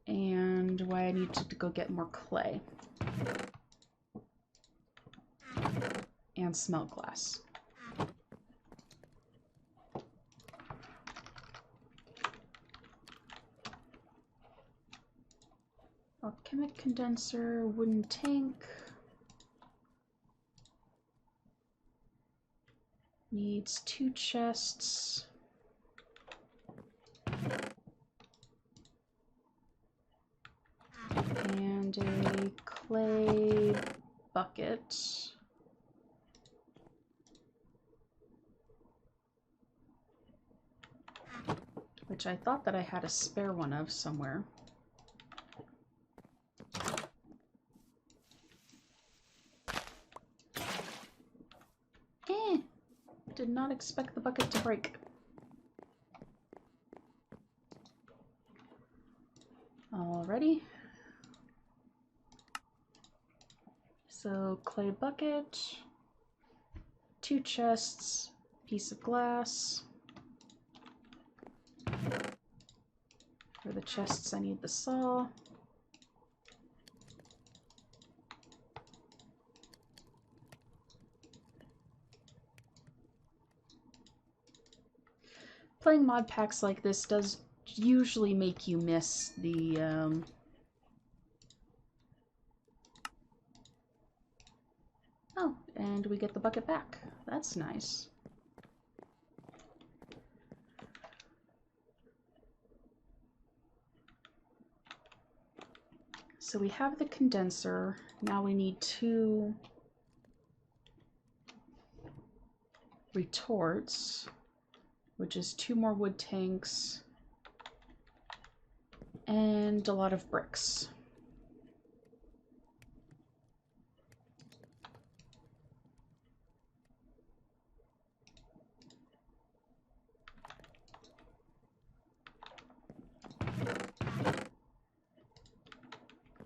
and why I need to go get more clay. And smelt glass. Alchemic condenser, wooden tank. Needs 2 chests. And a clay bucket. Which I thought that I had a spare one of somewhere. Did not expect the bucket to break. Alrighty. So clay bucket, 2 chests, piece of glass. For the chests I need the saw. Playing mod packs like this does usually make you miss the Oh, and we get the bucket back. That's nice. So we have the condenser. Now we need 2 retorts, which is 2 more wood tanks, and a lot of bricks.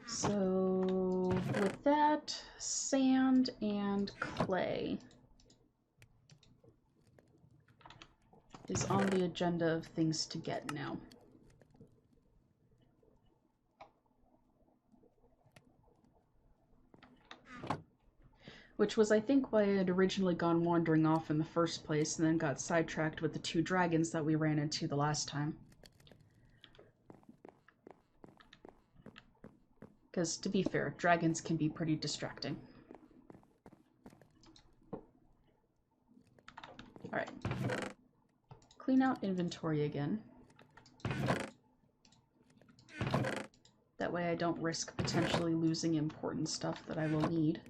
So with that, sand and clay is on the agenda of things to get now. Which was, I think, why I had originally gone wandering off in the first place and then got sidetracked with the 2 dragons that we ran into the last time. Because, to be fair, dragons can be pretty distracting. Alright. Clean out inventory again. That way I don't risk potentially losing important stuff that I will need.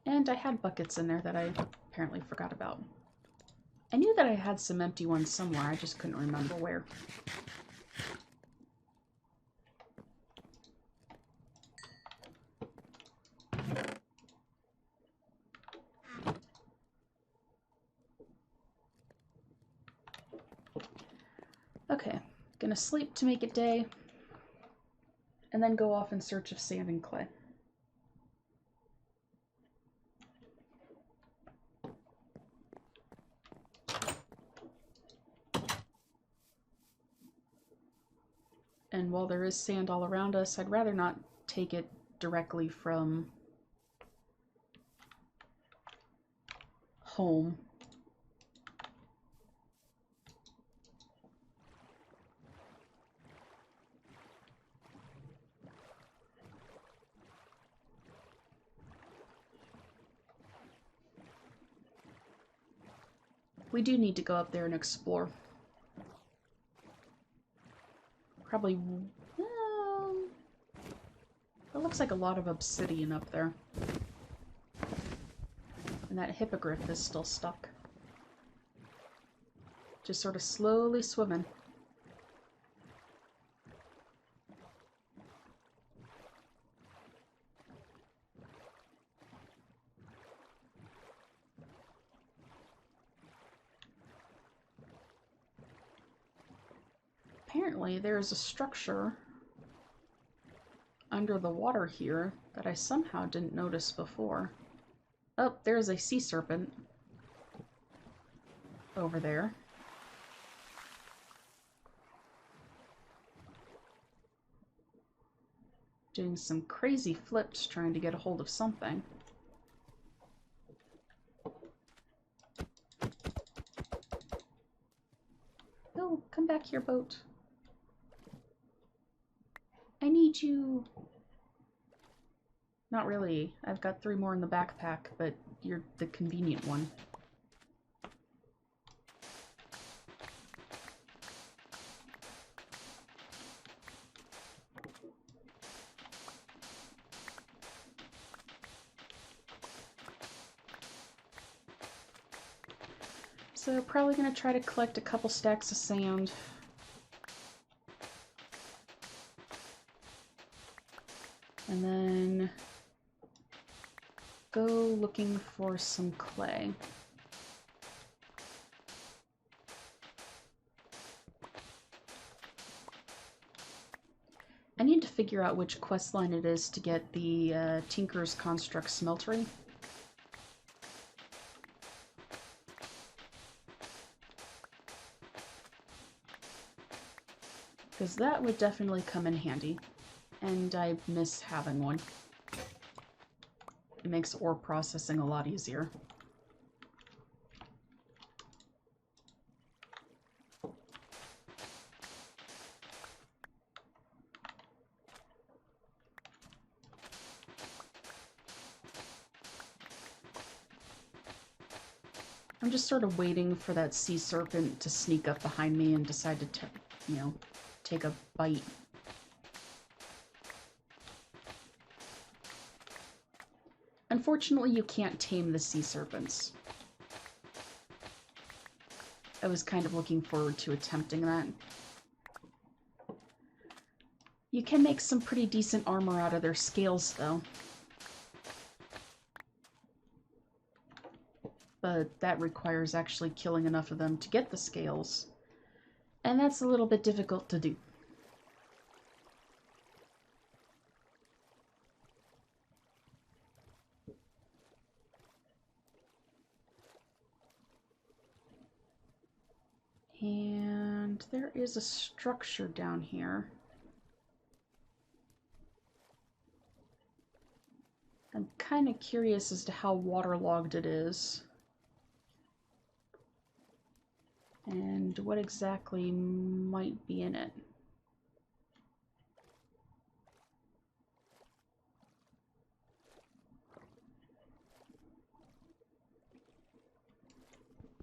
And I had buckets in there that I apparently forgot about. I knew that I had some empty ones somewhere, I just couldn't remember where. Okay, gonna sleep to make it day, and then go off in search of sand and clay. And while there is sand all around us, I'd rather not take it directly from home. We do need to go up there and explore. Probably... it looks like a lot of obsidian up there. And that hippogriff is still stuck. Just sort of slowly swimming. Apparently there's a structure under the water here that I somehow didn't notice before. Oh, there's a sea serpent over there. doing some crazy flips trying to get a hold of something. Oh, come back here, boat. I need you. Not really. I've got 3 more in the backpack, but you're the convenient one. So probably going to try to collect a couple stacks of sand. And then go looking for some clay. I need to figure out which quest line it is to get the Tinker's Construct Smeltery. Because that would definitely come in handy. And I miss having one. It makes ore processing a lot easier. I'm just sort of waiting for that sea serpent to sneak up behind me and decide to, you know, take a bite. Unfortunately, you can't tame the sea serpents. I was kind of looking forward to attempting that. You can make some pretty decent armor out of their scales, though. But that requires actually killing enough of them to get the scales. And that's a little bit difficult to do. And there is a structure down here. I'm kind of curious as to how waterlogged it is. And what exactly might be in it.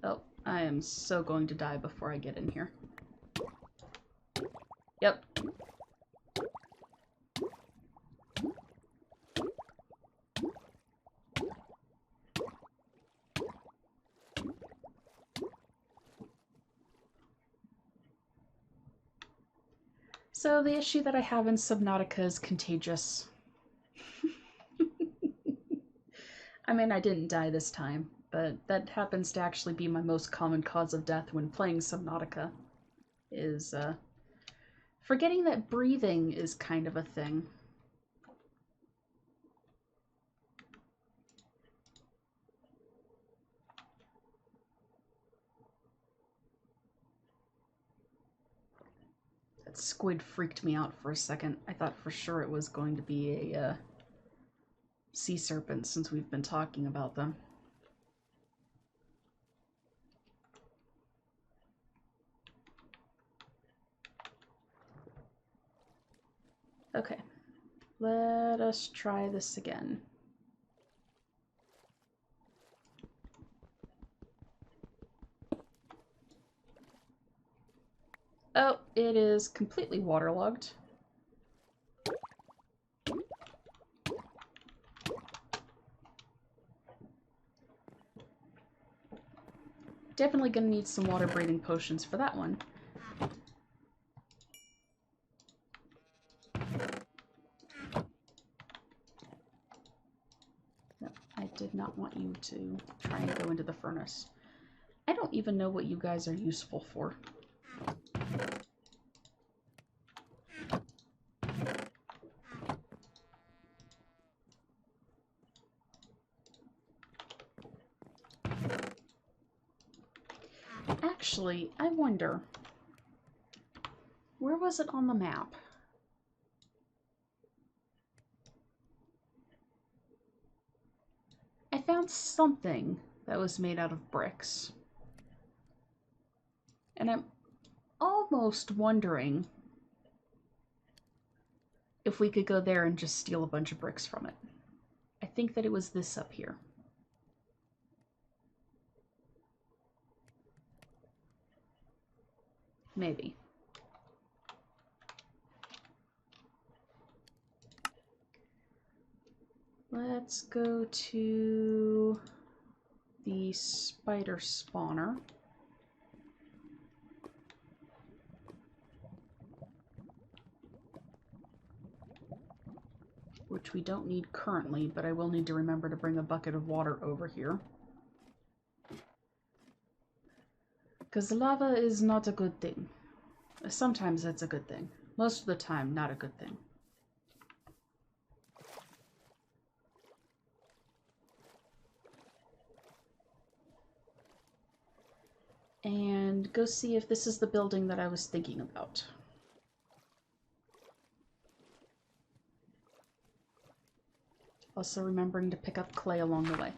Oh, I am so going to die before I get in here. Yep. So the issue that I have in Subnautica is contagious. I mean, I didn't die this time, but that happens to actually be my most common cause of death when playing Subnautica, is forgetting that breathing is kind of a thing. That squid freaked me out for a second. I thought for sure it was going to be a sea serpent since we've been talking about them. Okay, let us try this again. Oh, it is completely waterlogged. Definitely gonna need some water breathing potions for that one. No, I did not want you to try and go into the furnace. I don't even know what you guys are useful for. Actually, I wonder, where was it on the map? found something that was made out of bricks. And I'm almost wondering if we could go there and just steal a bunch of bricks from it. I think that it was this up here. Maybe. Let's go to the spider spawner. Which we don't need currently, but I will need to remember to bring a bucket of water over here. Because lava is not a good thing. Sometimes it's a good thing. Most of the time, not a good thing. And go see if this is the building that I was thinking about. Also remembering to pick up clay along the way.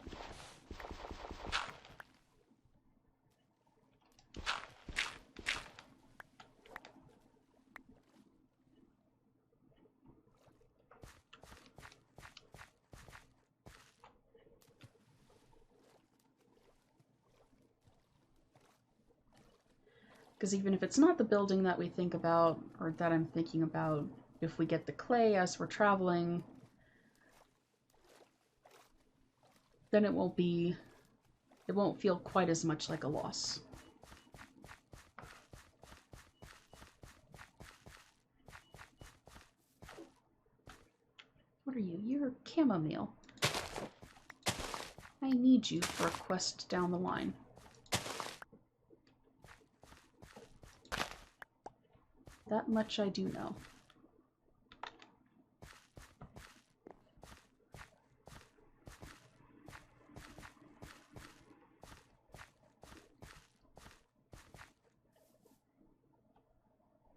Because even if it's not the building that we think about, or that I'm thinking about, if we get the clay as we're traveling, then it won't feel quite as much like a loss. What are you? You're chamomile. I need you for a quest down the line. That much I do know.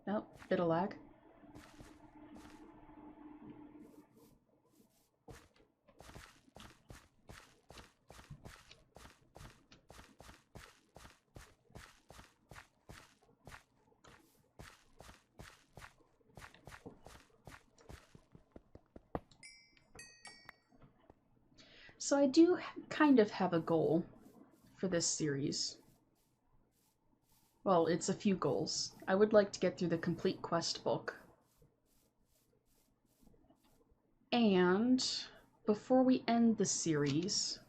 Nope, bit of lag. So I do kind of have a goal for this series. Well, it's a few goals. I would like to get through the complete quest book. And before we end the series,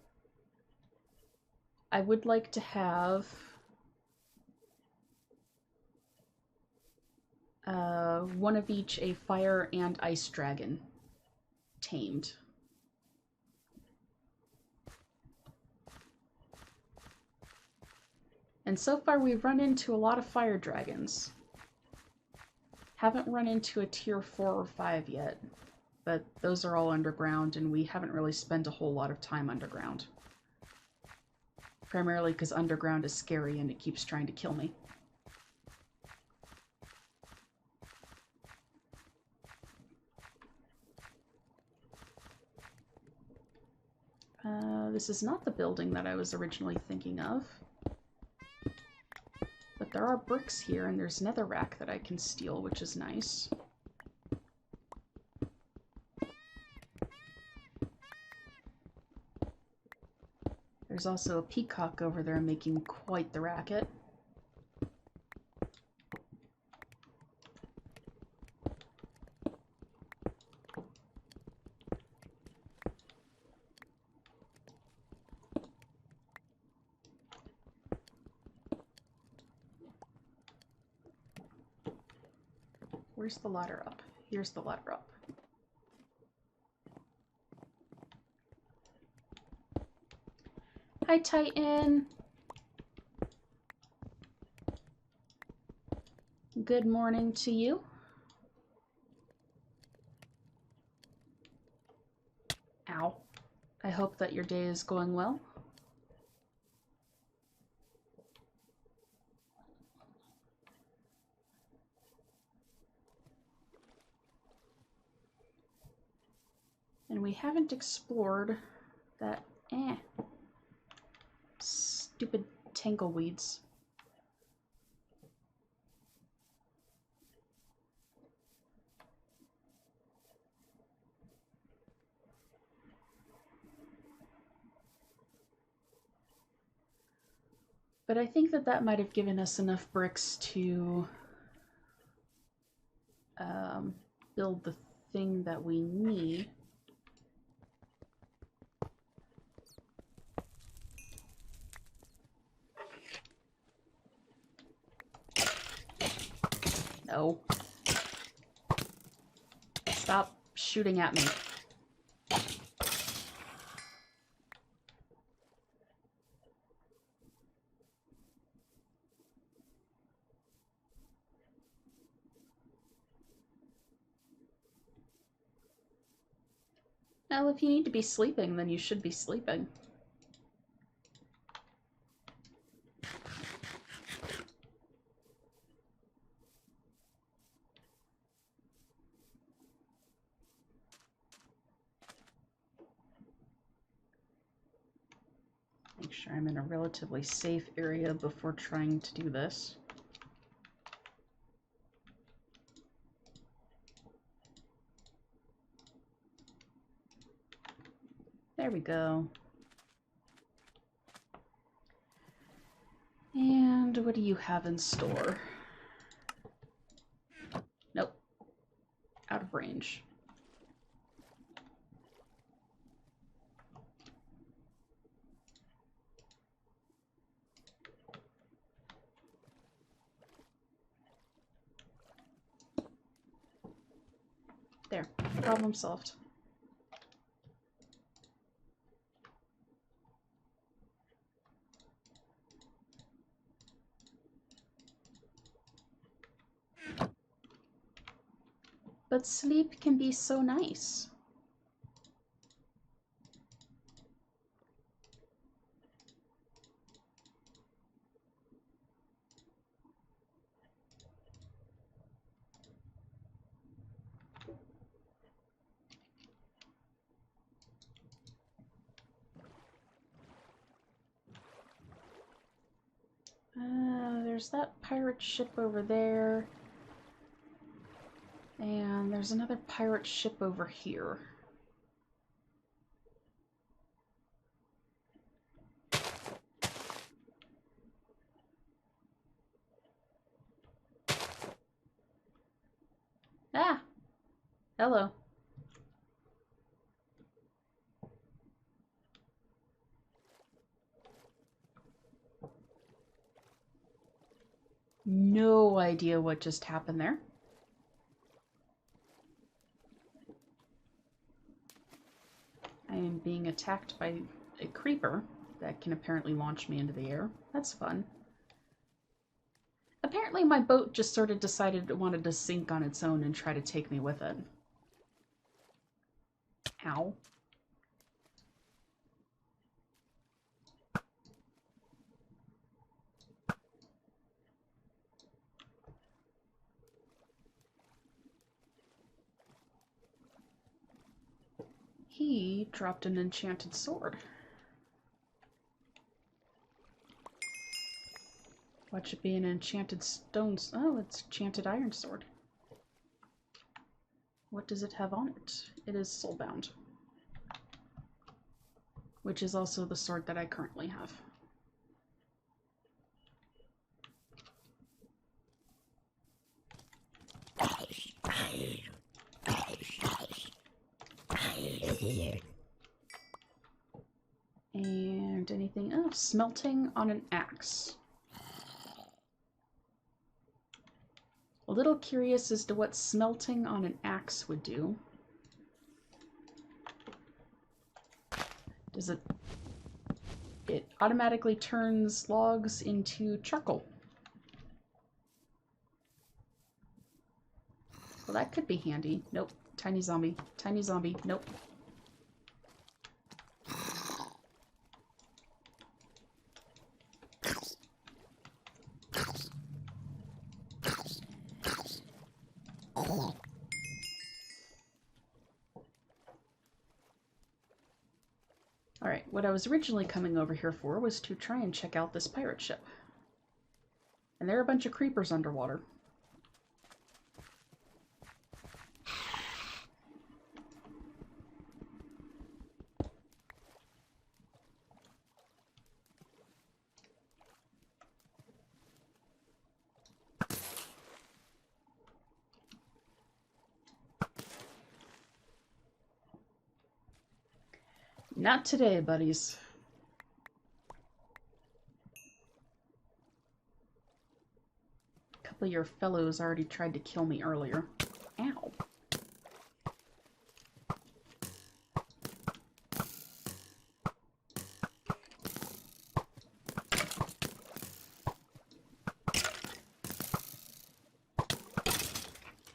I would like to have one of each, a fire and ice dragon, tamed. And so far we've run into a lot of fire dragons. Haven't run into a tier 4 or 5 yet, but those are all underground and we haven't really spent a whole lot of time underground. Primarily because underground is scary and it keeps trying to kill me. This is not the building that I was originally thinking of. But there are bricks here, and there's netherrack that I can steal, which is nice. There's also a peacock over there making quite the racket. Where's the ladder up? Here's the ladder up. Hi, Titan. Good morning to you. Ow. I hope that your day is going well. And we haven't explored that Eh. Stupid tangleweeds. But I think that that might have given us enough bricks to build the thing that we need. No. Stop shooting at me. Well, if you need to be sleeping, then you should be sleeping. Make sure I'm in a relatively safe area before trying to do this. There we go. And what do you have in store? Nope. Out of range. There. Problem solved. But sleep can be so nice. There's that pirate ship over there. And there's another pirate ship over here. Ah! Hello. No idea what just happened there. I am being attacked by a creeper that can apparently launch me into the air. That's fun. Apparently my boat just sort of decided it wanted to sink on its own and try to take me with it. Ow. He dropped an enchanted sword. Watch it be an enchanted stone. Oh, it's enchanted iron sword. What does it have on it? It is soulbound. Which is also the sword that I currently have. And anything else? Smelting on an axe. A little curious as to what smelting on an axe would do. Does it... It automatically turns logs into charcoal. Well, that could be handy. Nope. Tiny zombie. Tiny zombie. Nope. Alright. what I was originally coming over here for was to try and check out this pirate ship. And there are a bunch of creepers underwater. Not today, buddies. A couple of your fellows already tried to kill me earlier. Ow.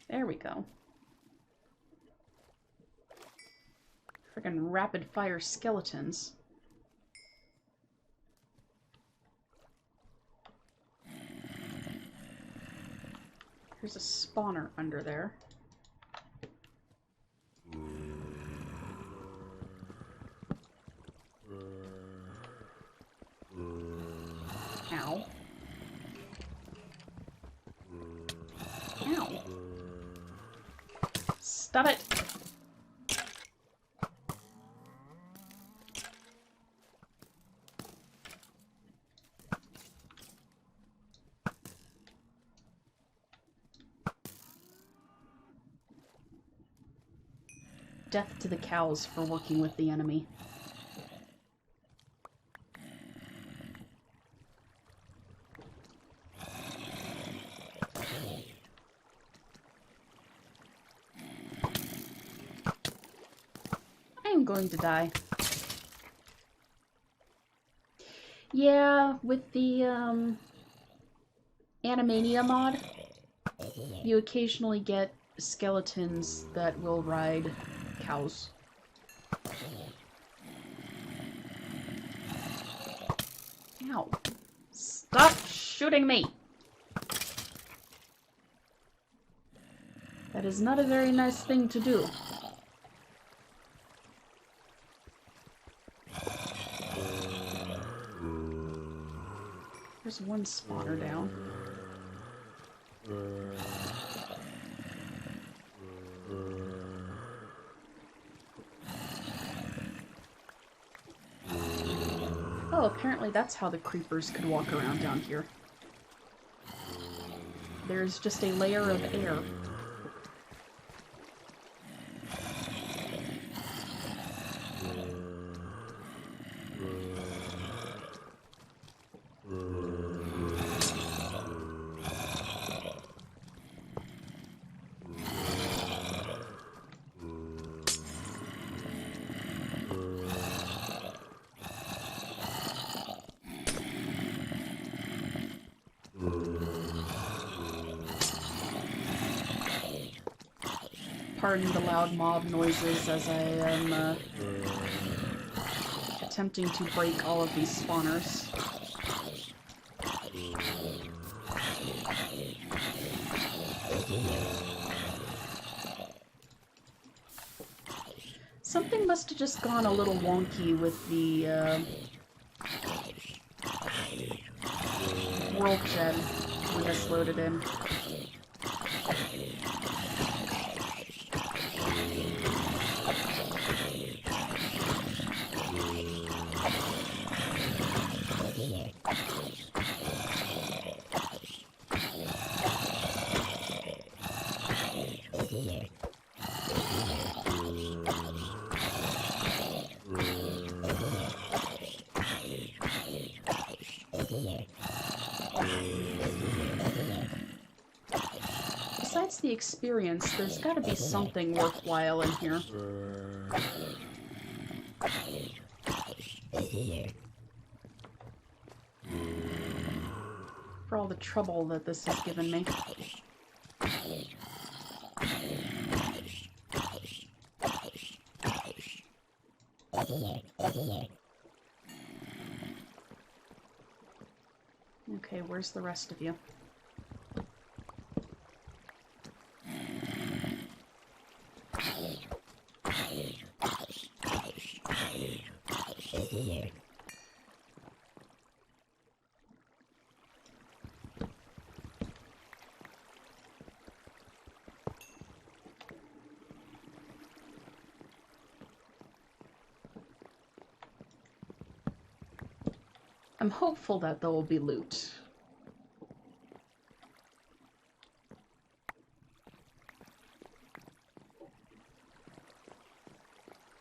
There we go. Friggin' rapid fire skeletons. There's a spawner under there. Ow. Ow. Stop it! Death to the cows for working with the enemy. I am going to die. Yeah, with the Animania mod, you occasionally get skeletons that will ride cows. Ow. Stop shooting me! That is not a very nice thing to do. There's one spawner down. Oh, apparently that's how the creepers could walk around down here. There's just a layer of air. Pardon the loud mob noises as I am attempting to break all of these spawners. Something must have just gone a little wonky with the world gen when this loaded in. Besides the experience, there's got to be something worthwhile in here. For all the trouble that this has given me. Okay, where's the rest of you? here. I'm hopeful that there will be loot.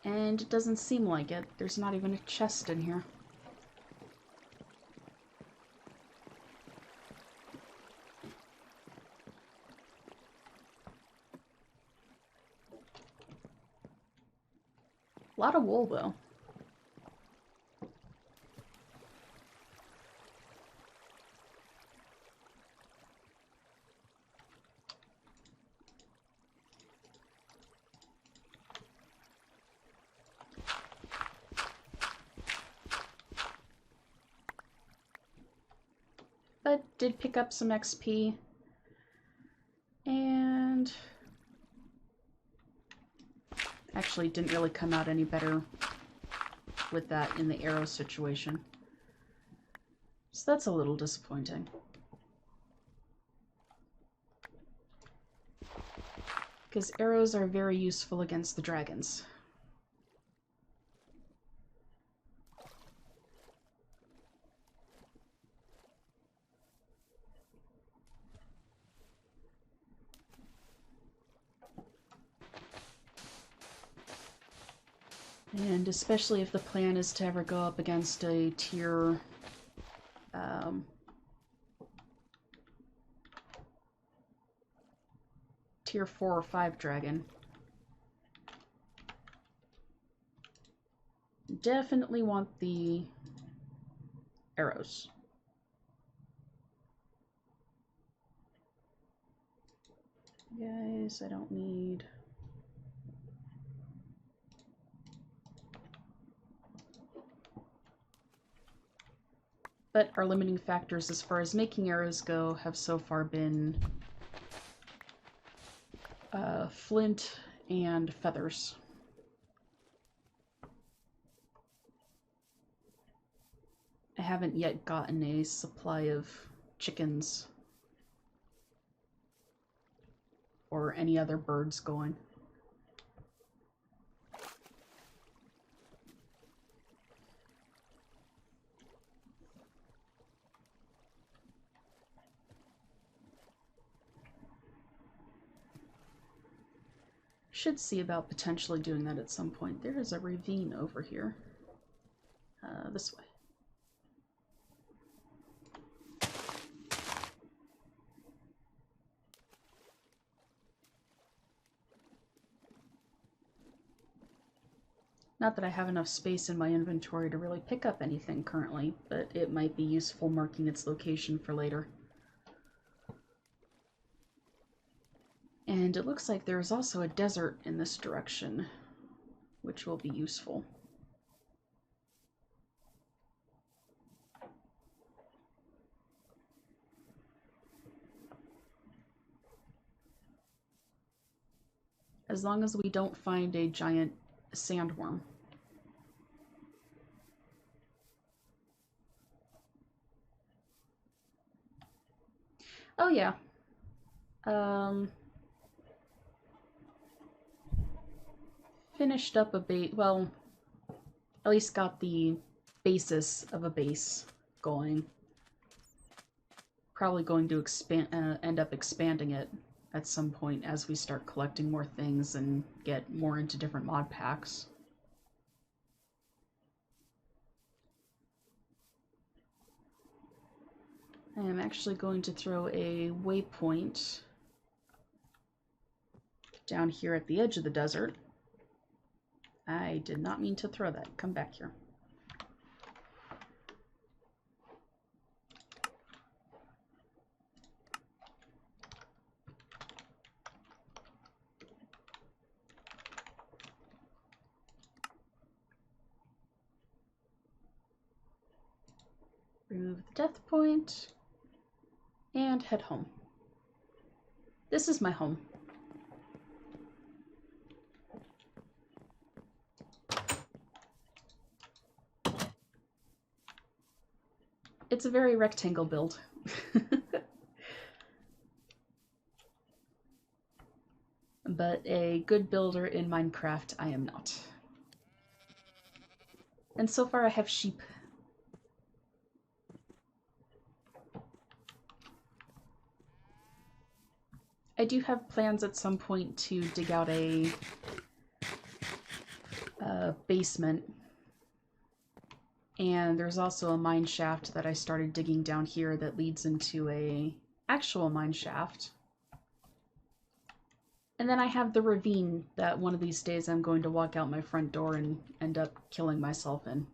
And it doesn't seem like it. There's not even a chest in here. A lot of wool, though. But did pick up some XP. And actually didn't really come out any better with that in the arrow situation. So that's a little disappointing. Because arrows are very useful against the dragons. And especially if the plan is to ever go up against a tier tier 4 or 5 dragon. Definitely want the arrows. Guys, I don't need... But our limiting factors as far as making arrows go have so far been flint and feathers. I haven't yet gotten a supply of chickens or any other birds going. Should see about potentially doing that at some point. There is a ravine over here. This way. Not that I have enough space in my inventory to really pick up anything currently, but it might be useful marking its location for later. And it looks like there is also a desert in this direction, which will be useful. As long as we don't find a giant sandworm. Oh yeah. Finished up a base, well, at least got the basis of a base going. Probably going to end up expanding it at some point as we start collecting more things and get more into different mod packs. I am actually going to throw a waypoint down here at the edge of the desert. I did not mean to throw that. Come back here. Remove the death point and head home. This is my home. It's a very rectangle build. But a good builder in Minecraft I am not. And so far I have sheep. I do have plans at some point to dig out a basement. And there's also a mine shaft that I started digging down here that leads into a actual mine shaft. And then I have the ravine that one of these days I'm going to walk out my front door and end up killing myself in.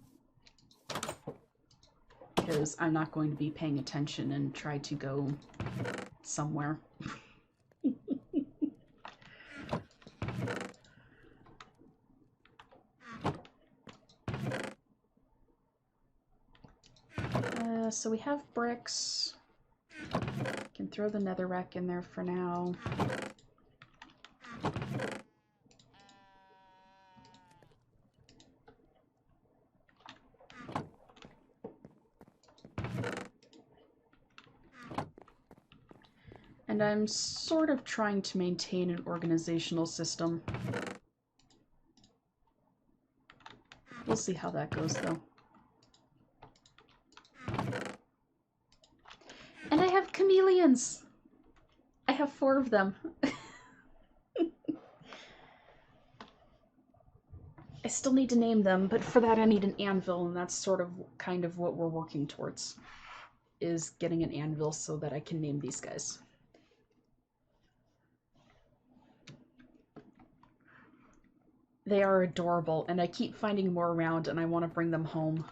Because I'm not going to be paying attention and try to go somewhere. So we have bricks. Can throw the netherrack in there for now. And I'm sort of trying to maintain an organizational system. We'll see how that goes, though. And I have chameleons! I have 4 of them. I still need to name them, but for that I need an anvil, and that's sort of kind of what we're working towards, is getting an anvil so that I can name these guys. They are adorable, and I keep finding more around, and I want to bring them home.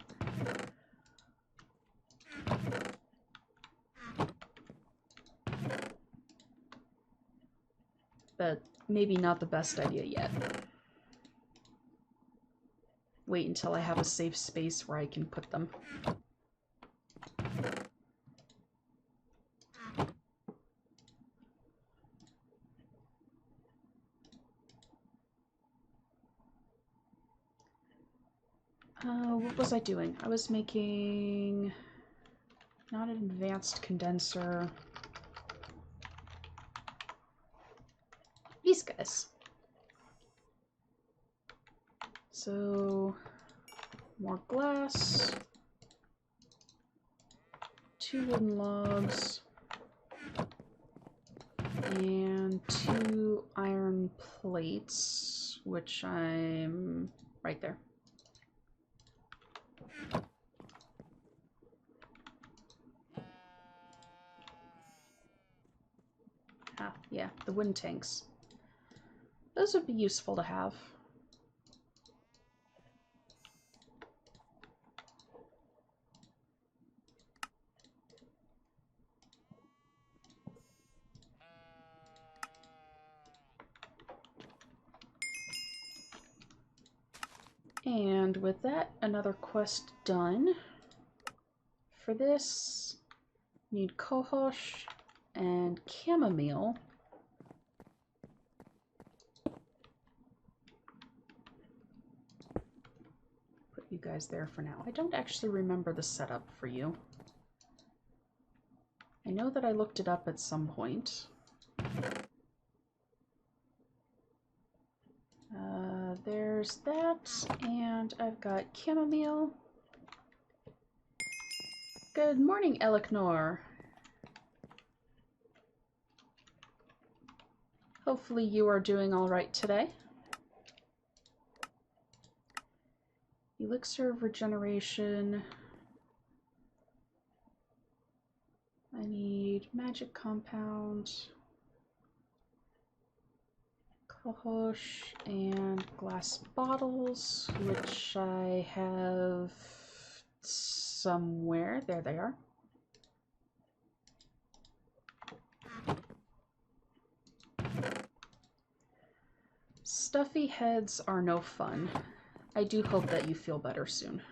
But maybe not the best idea yet. Wait until I have a safe space where I can put them. What was I doing? I was making... not an advanced condenser. These guys. So, more glass. 2 wooden logs. And 2 iron plates, which I'm right there. Ah, yeah, the wind tanks. Those would be useful to have. And with that, another quest done. For this, need cohosh and chamomile. Put you guys there for now. I don't actually remember the setup for you. I know that I looked it up at some point. There's that, and I've got chamomile. Good morning, Elecnor. Hopefully you are doing all right today. Elixir of regeneration. I need magic compound, cohosh, and glass bottles, which I have somewhere. There they are. Stuffy heads are no fun. I do hope that you feel better soon.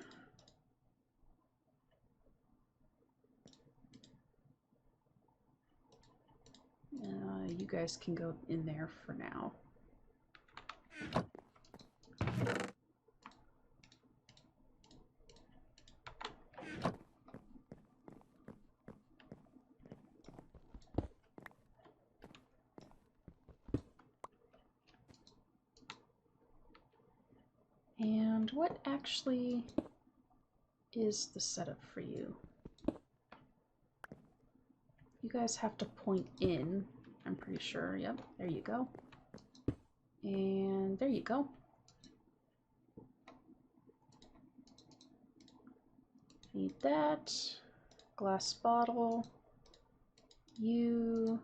You guys can go in there for now. And what actually is the setup for you? You guys have to point in, I'm pretty sure. Yep, there you go. And there you go. Need that. Glass bottle. You.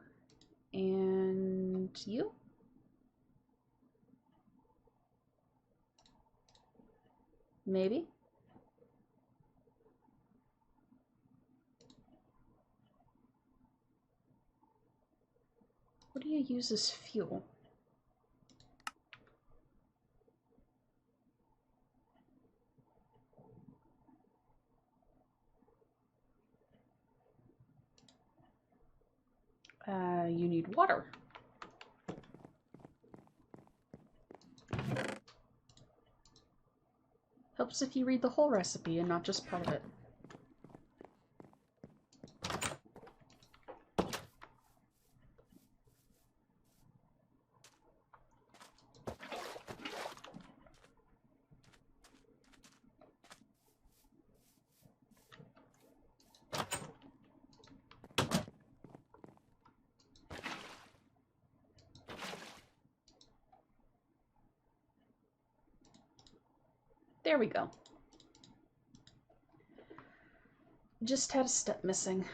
And you. Maybe. What do you use as fuel? You need water. Helps if you read the whole recipe and not just part of it. There we go. Just had a step missing.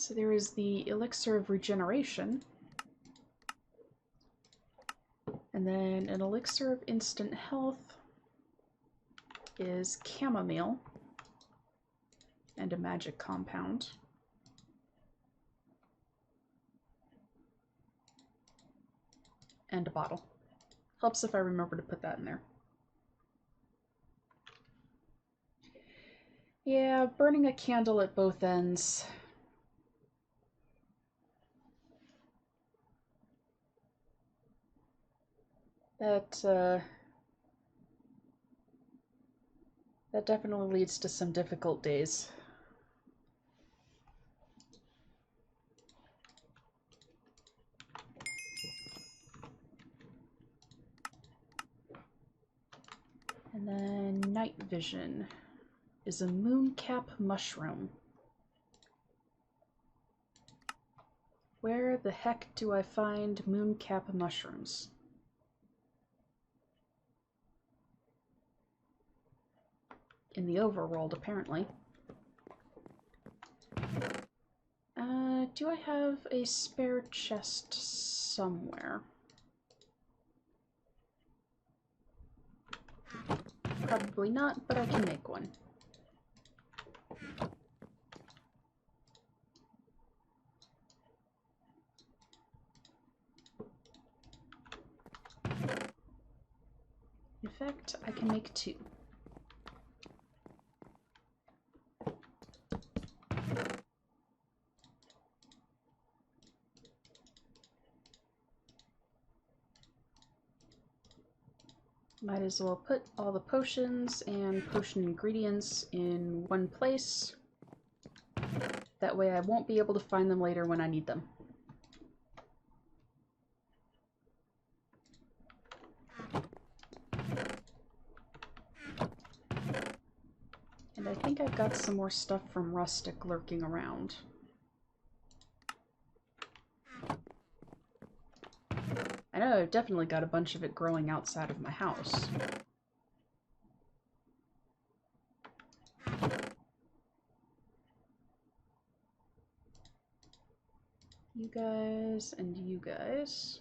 So there is the elixir of regeneration, and then an elixir of instant health is chamomile and a magic compound. And a bottle. Helps if I remember to put that in there. Yeah, burning a candle at both ends. That definitely leads to some difficult days. And then night vision is a mooncap mushroom. Where the heck do I find mooncap mushrooms? In the overworld, apparently. Do I have a spare chest somewhere? Probably not, but I can make one. In fact, I can make two. Might as well put all the potions and potion ingredients in one place. That way I won't be able to find them later when I need them. And I think I've got some more stuff from Rustic lurking around. I know I've definitely got a bunch of it growing outside of my house. You guys and you guys.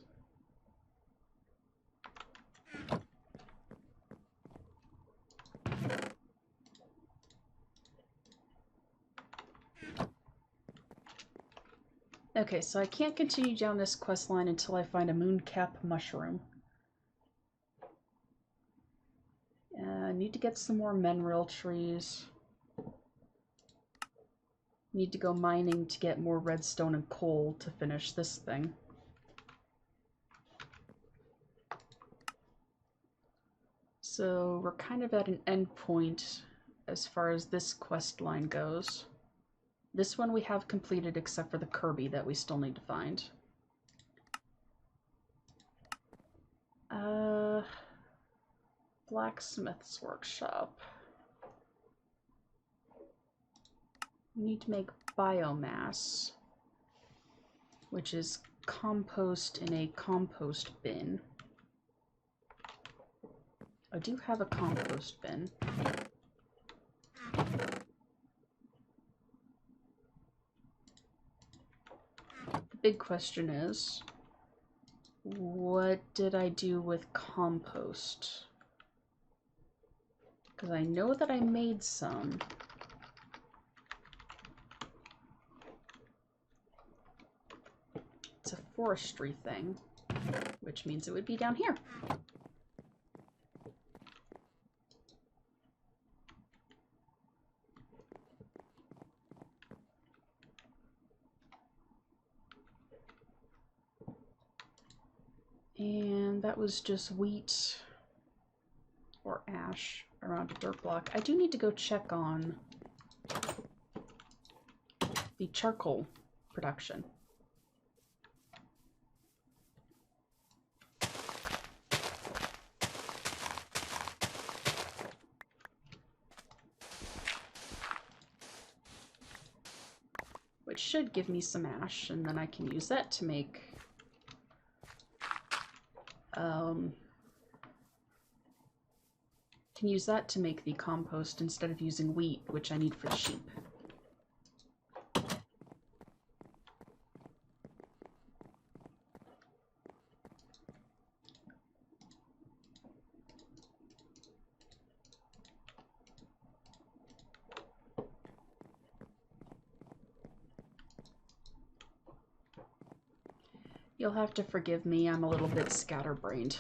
Okay, so I can't continue down this quest line until I find a mooncap mushroom. I need to get some more mineral trees. Need to go mining to get more redstone and coal to finish this thing. So we're kind of at an end point as far as this quest line goes. This one we have completed except for the Kirby that we still need to find. Blacksmith's workshop. We need to make biomass, which is compost in a compost bin. I do have a compost bin. The big question is, what did I do with compost? Because I know that I made some. It's a forestry thing, which means it would be down here. And that was just wheat or ash around a dirt block. I do need to go check on the charcoal production. Which should give me some ash, and then I can use that to make the compost instead of using wheat, which I need for the sheep. You'll have to forgive me, I'm a little bit scatterbrained.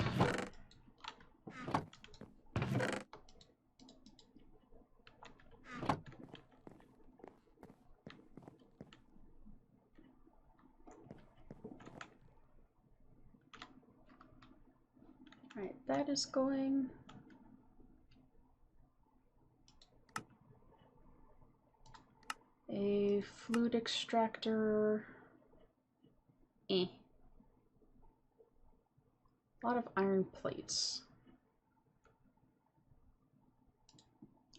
Alright, that is going. A fluid extractor. A lot of iron plates.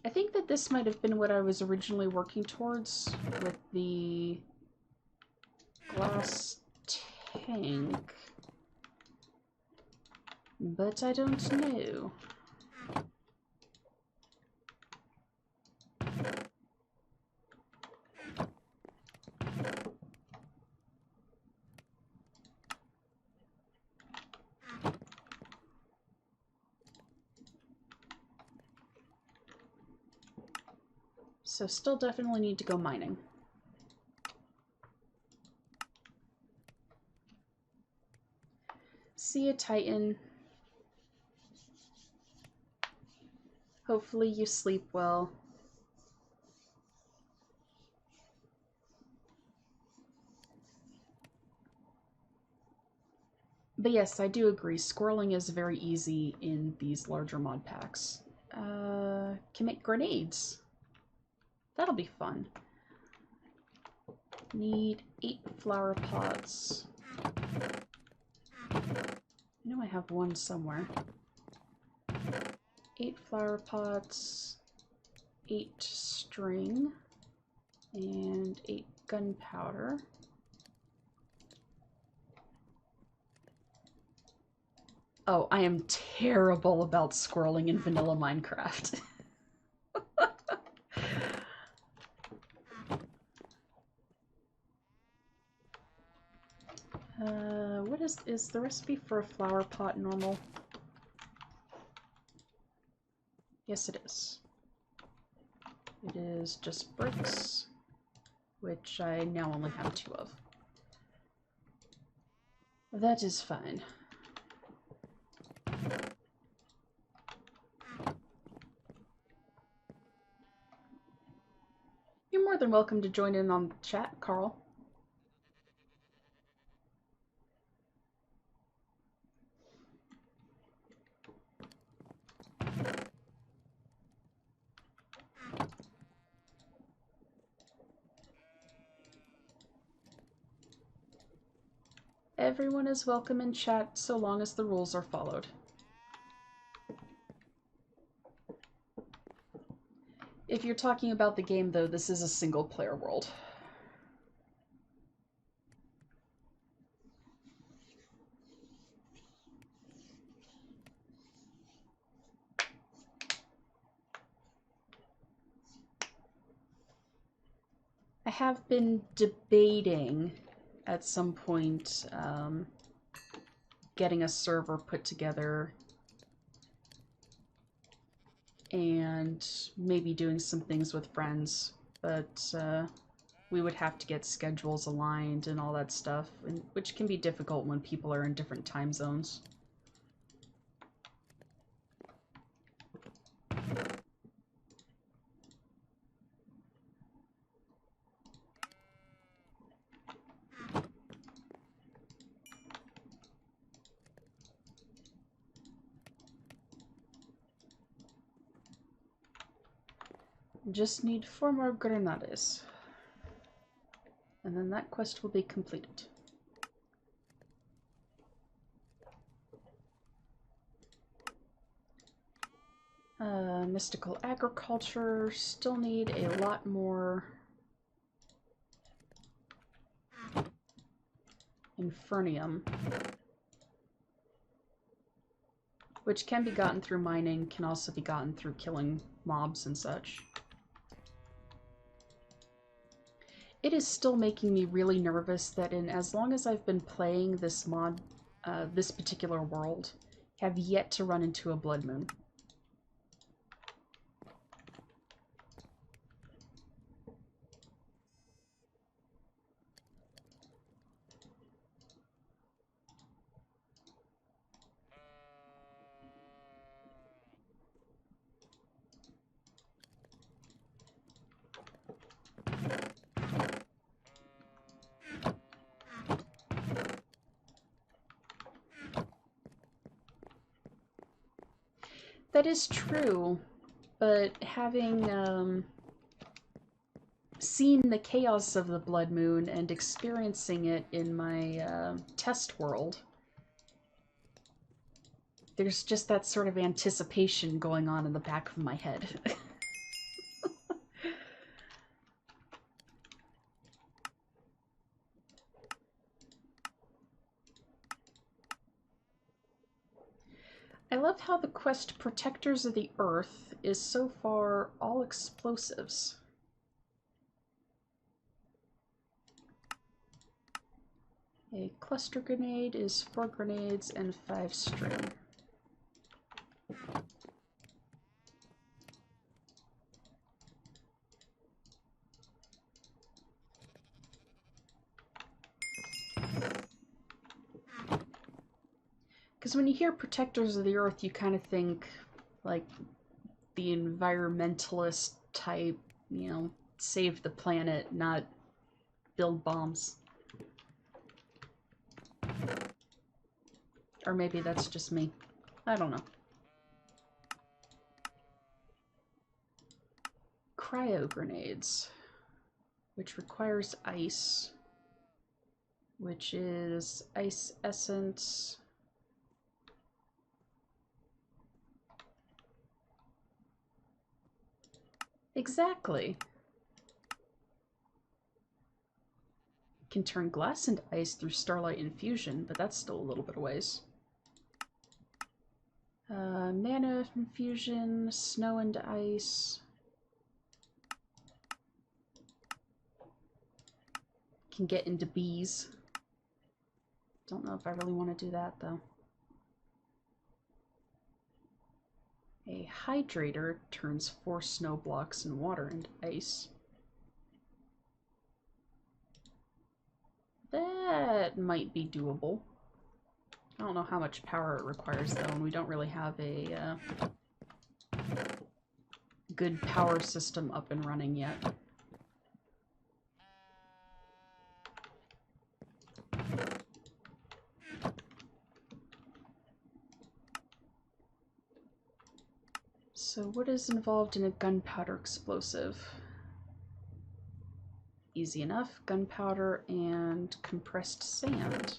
I think that this might have been what I was originally working towards with the glass tank, but I don't know. So still definitely need to go mining. See ya, Titan. Hopefully you sleep well. But yes, I do agree. Squirreling is very easy in these larger mod packs. Can make grenades. That'll be fun. Need 8 flower pots. I know I have one somewhere. 8 flower pots, 8 string, and 8 gunpowder. Oh, I am terrible about squirreling in vanilla Minecraft. What is the recipe for a flower pot normal? Yes, it is. It is just bricks, which I now only have 2 of. That is fine. You're more than welcome to join in on the chat, Carl. Everyone is welcome in chat so long as the rules are followed. If you're talking about the game, though, this is a single-player world. I have been debating at some point getting a server put together and maybe doing some things with friends, but we would have to get schedules aligned and all that stuff, which can be difficult when people are in different time zones. Just need 4 more grenades. And then that quest will be completed. Mystical agriculture, still need a lot more infernium, which can be gotten through mining, can also be gotten through killing mobs and such. It is still making me really nervous that as long as I've been playing this mod, this particular world, have yet to run into a blood moon. That is true, but having seen the chaos of the blood moon and experiencing it in my test world, there's just that sort of anticipation going on in the back of my head. I love how the quest Protectors of the Earth is so far all explosives. A cluster grenade is 4 grenades and 5 string. Because when you hear Protectors of the Earth, you kind of think like the environmentalist type, you know, save the planet, not build bombs. Or maybe that's just me. I don't know. Cryo grenades, which requires ice, which is ice essence. Exactly. Can turn glass into ice through starlight infusion, but that's still a little bit of ways. Mana infusion, snow into ice. Can get into bees. Don't know if I really want to do that though. A hydrator turns 4 snow blocks and water into ice. That might be doable. I don't know how much power it requires though, and we don't really have a good power system up and running yet. So what is involved in a gunpowder explosive? Easy enough. Gunpowder and compressed sand.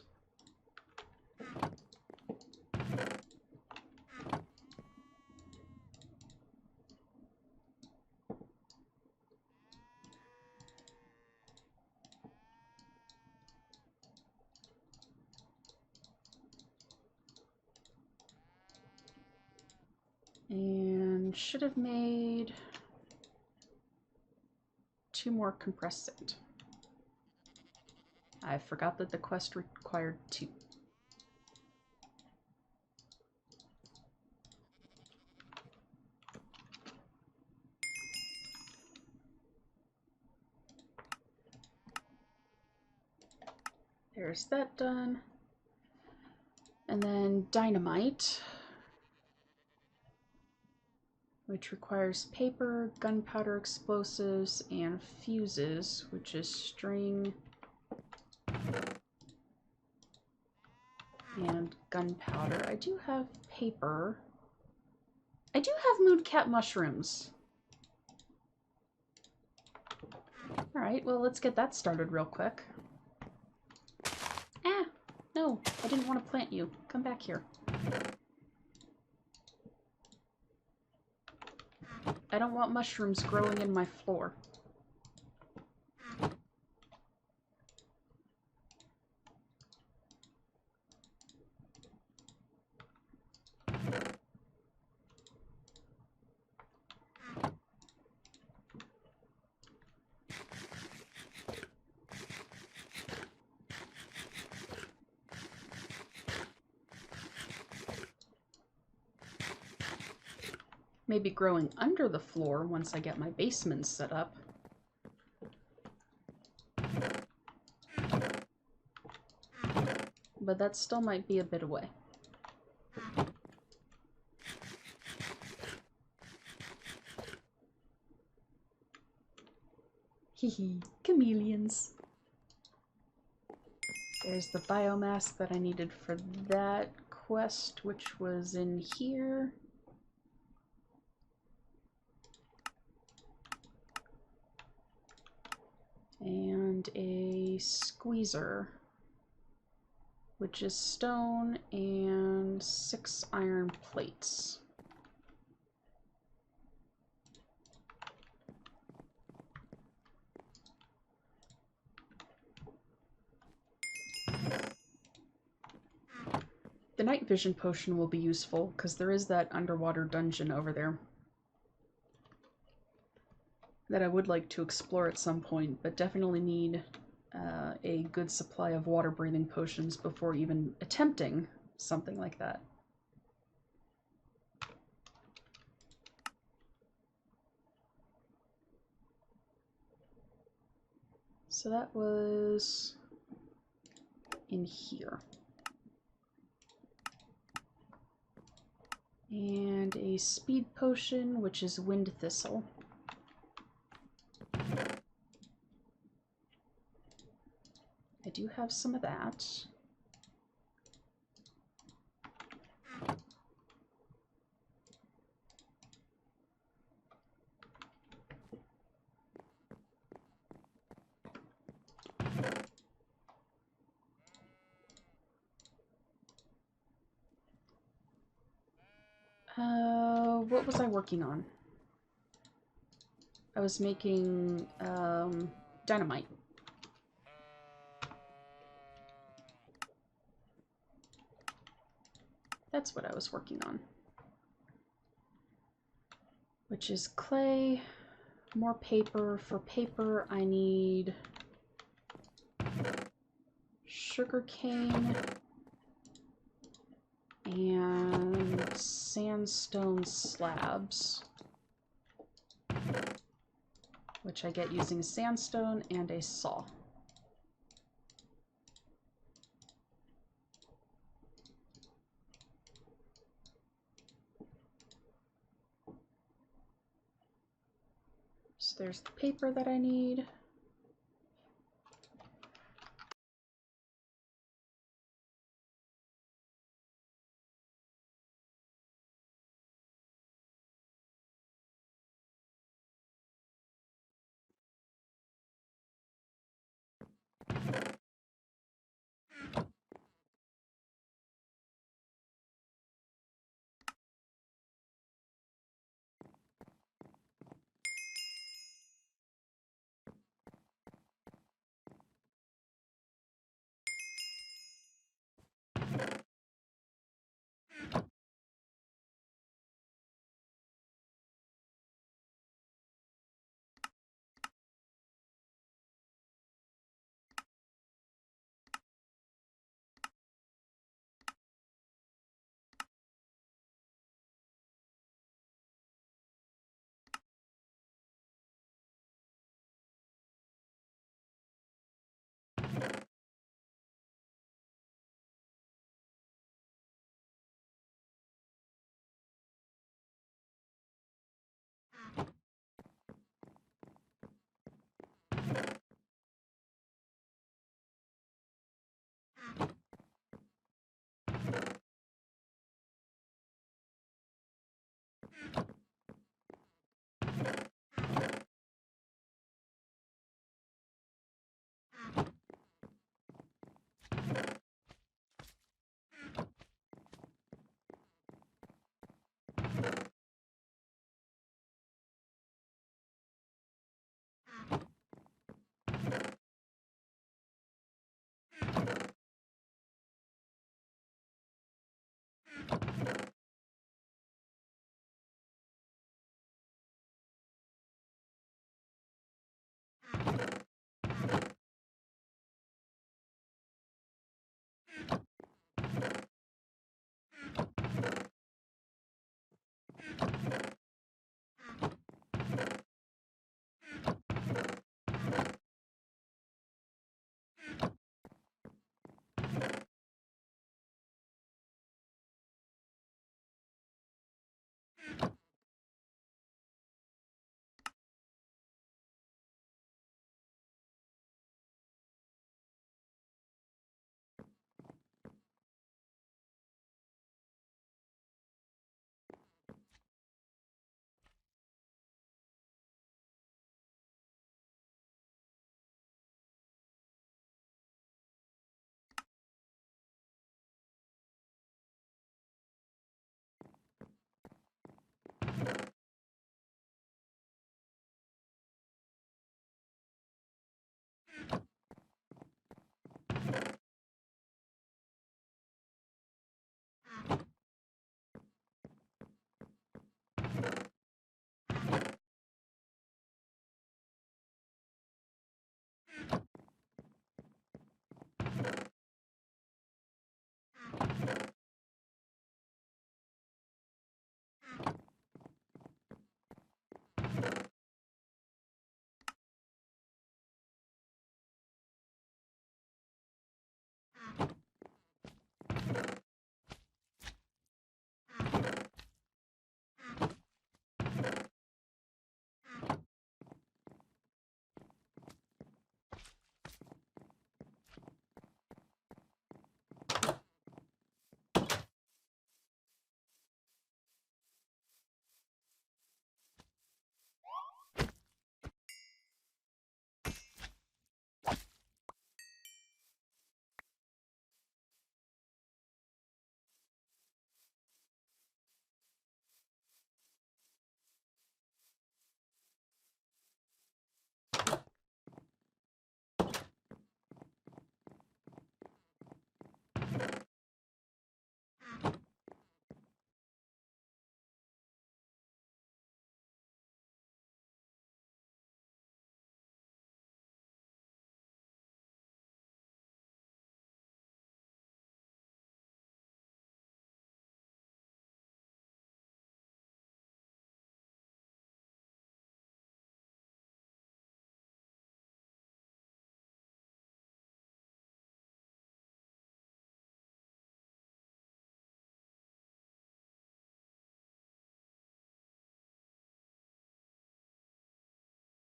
And should have made 2 more compressed sand. I forgot that the quest required 2. There's that done. And then dynamite, which requires paper, gunpowder explosives, and fuses, which is string and gunpowder. I do have paper. I do have mooncat mushrooms. Alright, well, let's get that started real quick. Ah! No, I didn't want to plant you. Come back here. I don't want mushrooms growing in my floor. Maybe growing under the floor once I get my basement set up. But that still might be a bit away. Hehe, chameleons. There's the biomass that I needed for that quest, which was in here. And a squeezer, which is stone and 6 iron plates. The night vision potion will be useful, because there is that underwater dungeon over there that I would like to explore at some point, but definitely need a good supply of water-breathing potions before even attempting something like that. So that was in here. And a speed potion, which is wind thistle. I do have some of that. What was I working on? I was making dynamite. That's what I was working on. Which is clay, more paper. For paper, I need sugarcane and sandstone slabs, which I get using sandstone and a saw. So there's the paper that I need.